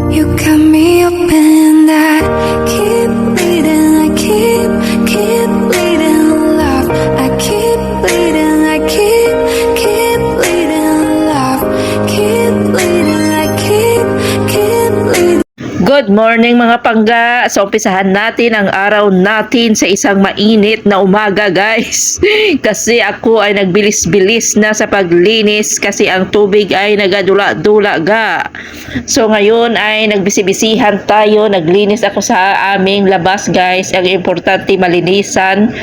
You got me open that keep bleeding, I keep bleeding love. I keep bleeding, I keep bleeding love. Keep bleeding, I keep bleeding. Good morning mga pangga. So umpisahan natin ang araw natin sa isang mainit na umaga guys. Kasi ako ay nagbilis-bilis na sa paglinis kasi ang tubig ay nagadula-dula ga. So ngayon ay nagbisi-bisihan tayo. Naglinis ako sa aming labas guys. Ang importante malinisan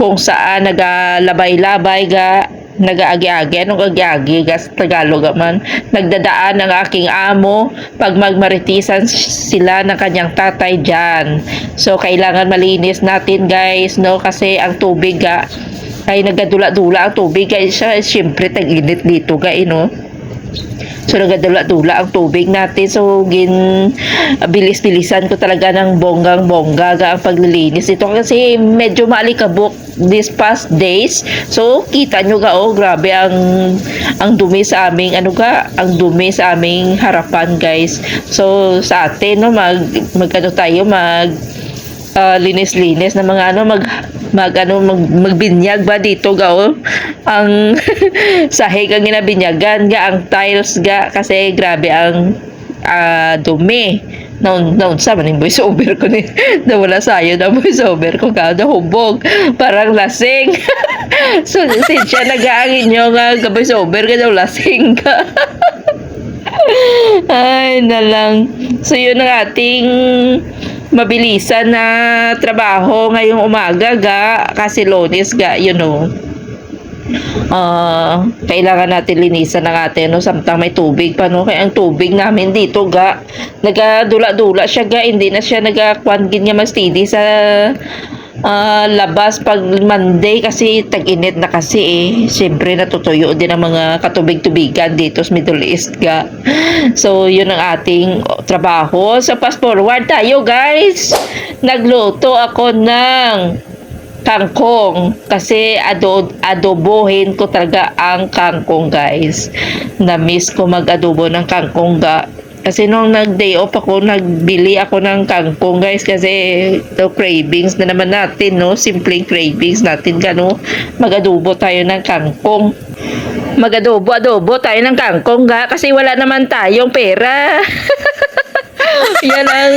kung saan nagalabay-labay ga. Nagaagi-agi, anong agi-agi gas Tagalog man, nagdadaan ang aking amo pag magmaritisan sila ng kanyang tatay dyan. So kailangan malinis natin guys, no, kasi ang tubig ay nagadula-dula ang tubig guys, syempre tag-init dito guys, no. So nagadula-dula ang tubig natin. So bilis-bilisan ko talaga ng bonggang-bongga ang paglilinis ito kasi medyo maalikabok these past days. So kita nyo grabe ang dumi sa aming ang dumi sa aming harapan guys. So sa atin no linis-linis na mga magbinyag ba dito ang sahig ang ginabinyagan ang tiles kasi grabe ang dumi naun sa maning voice over ko ni nawala sayo na voice over ko nahubog parang lasing. So siya nag-aangin nyo voice over ka daw lasing ka. Ay nalang. So yun ang ating mabilisan na trabaho ngayong umaga kasi Lunes you know. Kailangan natin linisan ng atin samtang may tubig pa no, kaya ang tubig namin dito nagadula-dula siya hindi na siya nagakwan nga mas-steady sa labas pag Monday kasi tag-init na kasi siyempre natutuyo din ang mga katubig-tubigan dito sa Middle East So yun ang ating trabaho. So fast forward tayo guys, nagluto ako ng kangkong kasi adobohin ko talaga ang kangkong guys. Na-miss ko mag-adobo ng kangkong kasi nung nag-day off ako, nagbili ako ng kangkong guys kasi cravings na naman natin no, simpleng cravings natin mag-adobo tayo ng kangkong. Mag-adobo tayo ng kangkong kasi wala naman tayong pera. Yan ang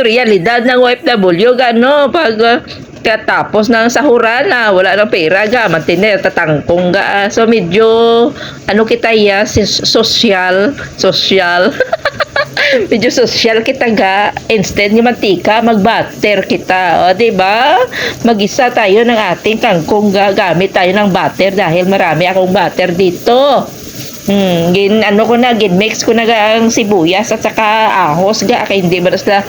realidad ng OFW pag katapos ng sahuran wala nang pera matindi tatangkong so medyo kita social medyo social kita instead ng mantika magbutter kita diba, magisa tayo ng ating kangkong gamit tayo ng butter dahil marami akong butter dito. Ginmix ko na ang sibuyas at saka ahos kaya hindi mas na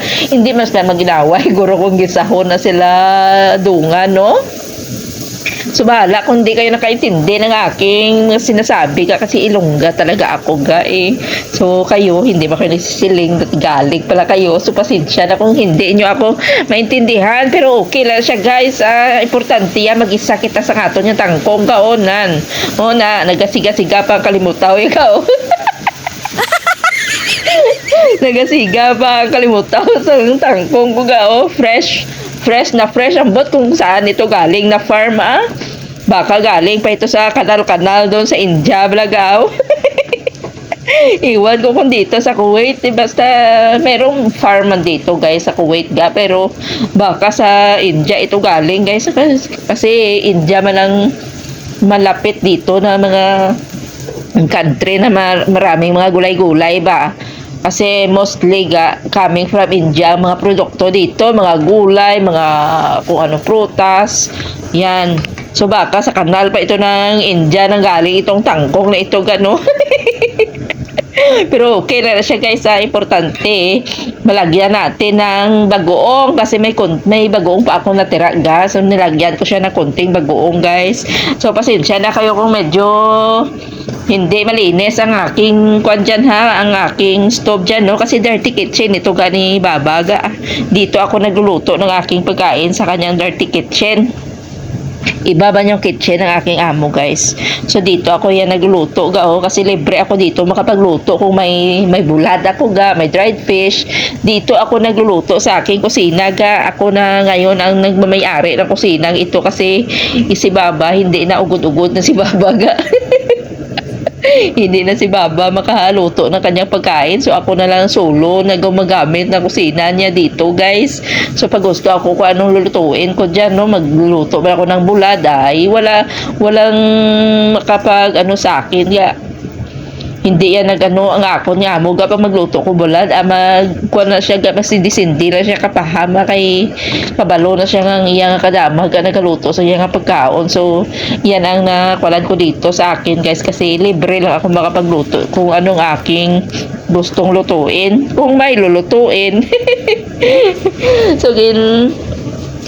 maginaway guro kong gisahon na sila dunga no. So bahala kung di kayo nakaintindi ng aking sinasabi kasi Ilongga talaga ako So kayo hindi ba kayo nagsisiling galig pala kayo, so pasensya na kung hindi nyo ako maintindihan, pero okay lang siya guys. Importante yan mag-isa kita sa katon yung tangkong nagasiga-siga pa kalimutaw ikaw. Nagasiga pa kalimutaw sa tangkong ko fresh ang bot kung saan ito galing na farm baka galing pa ito sa kanal doon sa India blagaw. Iwan ko kung dito sa Kuwait basta merong farm dito guys sa Kuwait pero baka sa India ito galing guys kasi India man ang malapit dito na mga country na maraming mga gulay-gulay kasi mostly coming from India mga produkto dito, mga gulay, mga kung ano prutas yan. So baka sa kanal pa ito ng India nang galing itong tangkong na ito pero okay na siya guys. Importante malagyan natin ng bagoong kasi may bagoong pa ako natira so nilagyan ko siya ng konting bagoong guys. So pasensya na kayo kung medyo hindi malinis ang aking ang aking stove dyan kasi dirty kitchen ito ni Baba dito ako nagluluto ng aking pagkain sa kanyang dirty kitchen. Iba ba yung kitchen ng aking amo, guys. So dito ako yan nagluluto ga, oh, kasi libre ako dito makapagluto kung may bulad ako ga, may dried fish. Dito ako nagluluto sa aking kusina ga. Ako na ngayon ang nagmamayari ng kusinang ito kasi si Baba hindi na ugod-ugod na si Baba ga. Hindi na si Baba makahaluto ng kanyang pagkain. So ako na lang solo na gumagamit ng kusina niya dito, guys. So pag gusto ako kung anong lulutuin ko dyan, no, magluluto ba ako ng bulad, ay walang makapag ano sa akin ya. Hindi yan nagano ang ako niya mo pag magluto ko bulad, magkuha na siya masindi-sindi na siya kapahama kay kabalo na siya ng iyang kadamag na nagaluto sa iyang pagkaon. So yan ang nakulan ko dito sa akin, guys, kasi libre lang ako makapagluto kung anong aking gustong lutuin, kung may lulutuin. So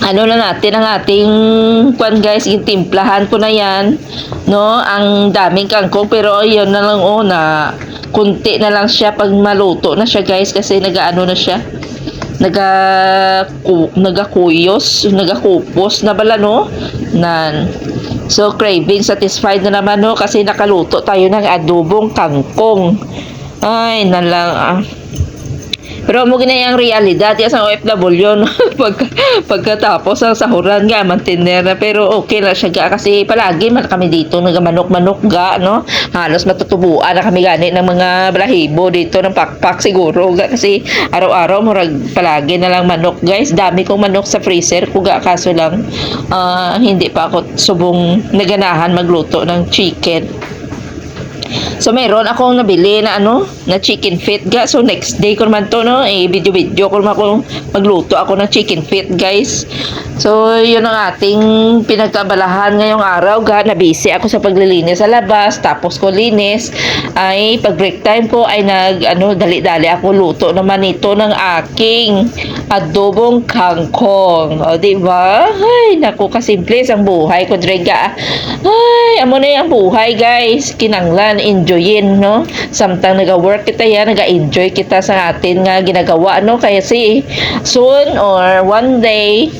ano na natin ang ating kwan, guys, timplahan ko na yan, no, ang daming kangkong, pero yun na lang, oh, na kunti na lang siya pag maluto na siya, guys, kasi nagaano na siya, nagakuyos, nagakupos na bala, no, nan. So craving satisfied na naman, no, kasi nakaluto tayo ng adobong kangkong. Ay na lang, pero mo gina yung realidad ya sa OFW, no? Pagkatapos ang sahuran nga mantiner na, pero okay na siya ga, kasi palagi man kami dito nagamanok-manok ga, no, halos matutubuan na kami gani ng mga balahibo dito ng pakpak siguro ga, kasi araw-araw murag palagi na lang manok, guys. Dami kong manok sa freezer ko ga, kaso lang hindi pa ako subong naganahan magluto ng chicken. So meron akong nabili na na chicken feet ga. So next day ko naman to, no, video ko naman ako magluto ako ng chicken feet, guys. So yun ang ating pinagkabalahan ngayong araw ga. Nabisi ako sa paglilinis sa labas, tapos ko linis ay pag break time ko ay dali-dali ako luto naman ito ng aking adobong kangkong. O diba? Ay naku, kasimple ang buhay ko drega. Ay amo na yung buhay, guys, kinanglan enjoyin, no, samtang naga-work kita yan, naga-enjoy kita sa atin nga ginagawa, no, kasi soon or one day,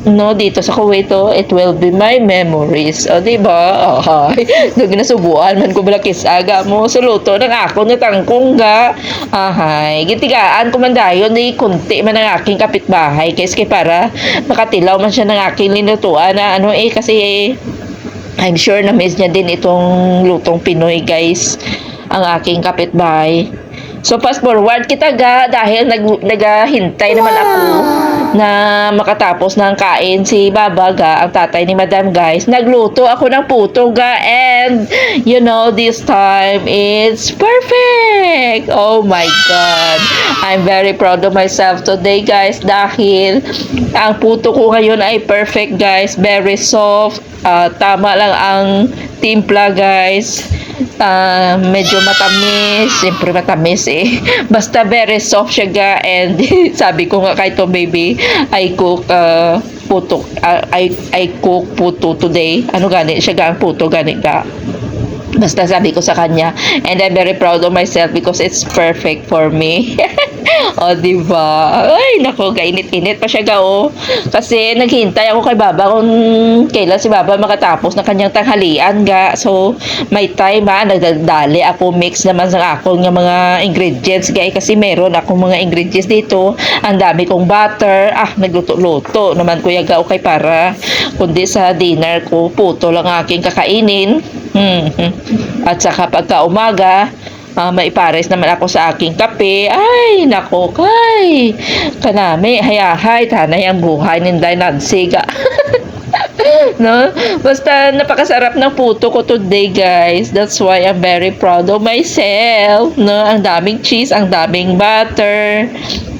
no, dito sa Kuwait, it will be my memories. O diba? Ay nung nasubuan man ko balakis aga mo sa luto ng ako nga tangkong ga. Ay gitigaan ko man dayon ni kunti man ang aking kapitbahay, kay para makatilaw man siya ng aking linutuan na kasi I'm sure na miss niya din itong lutong Pinoy, guys, ang aking kapitbahay. So fast forward kita ga, dahil naghahintay naman ako na makatapos ng kain si Baba ga, ang tatay ni Madam, guys. Nagluto ako ng puto ga, and you know, this time it's perfect. Oh my God, I'm very proud of myself today, guys, dahil ang puto ko ngayon ay perfect, guys. Very soft, tama lang ang timpla, guys. Medyo matamis, siyempre matamis basta very soft siya ga, and sabi ko nga kay to baby, I cook puto, I cook puto today. Ano gani siya ga, ang puto gani ga. Basta sabi ko sa kanya, and I'm very proud of myself because it's perfect for me. O diba? Ay nako, gainit-init pa siya ga, kasi naghihintay ako kay Baba kung kailan si Baba makatapos na kanyang tanghalian ga. So may time nagdadali ako, mix naman sa ako ng mga ingredients ga, kasi meron akong mga ingredients dito. Ang dami kong butter, nagluto-luto naman kuya ga, okay, para kundi sa dinner ko puto lang aking kakainin. At saka pagka umaga, maipares naman ako sa aking kape. Ay nako, kay kanami hayahay tanay ang buhay ninday nansiga. No, basta napakasarap ng puto ko today, guys. That's why I'm very proud of myself, no. Ang daming cheese, ang daming butter,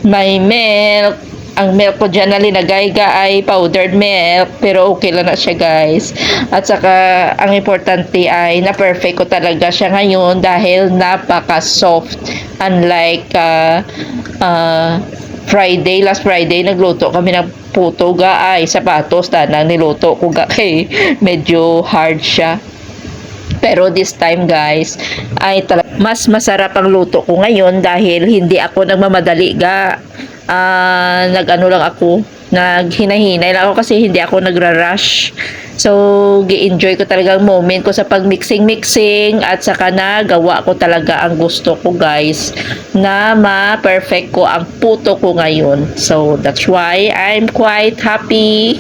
may milk. Ang milk ko dyan na linagay ga ay powdered milk, pero okay lang na siya, guys. At saka ang importante ay na perfect ko talaga siya ngayon dahil napaka soft, unlike last Friday nagluto kami ng puto ga, ay sapatos tanang niluto ko ga, kay medyo hard siya. Pero this time, guys, ay mas masarap ang luto ko ngayon dahil hindi ako nagmamadali ga. Nag-ano lang ako, naghinahinay lang ako kasi hindi ako nagra-rush So, gi-enjoy ko talaga ang moment ko sa pag-mixing at saka na gawa ko talaga ang gusto ko guys na ma-perfect ko ang puto ko ngayon. So, that's why I'm quite happy.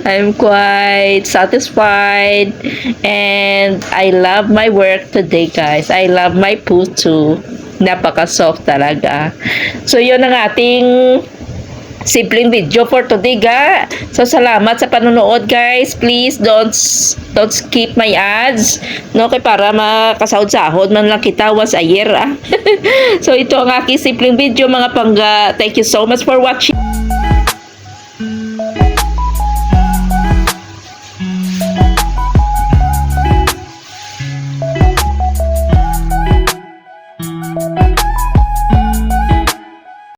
I'm quite satisfied and I love my work today guys. I love my puto. Napaka-soft talaga. So, yun ang ating simpleng video for today ga. So salamat sa panonood guys. Please don't skip my ads. No kay para makasahod-sahod man lang kita once a year ah. So ito ang aking simpleng video mga pangga. Thank you so much for watching.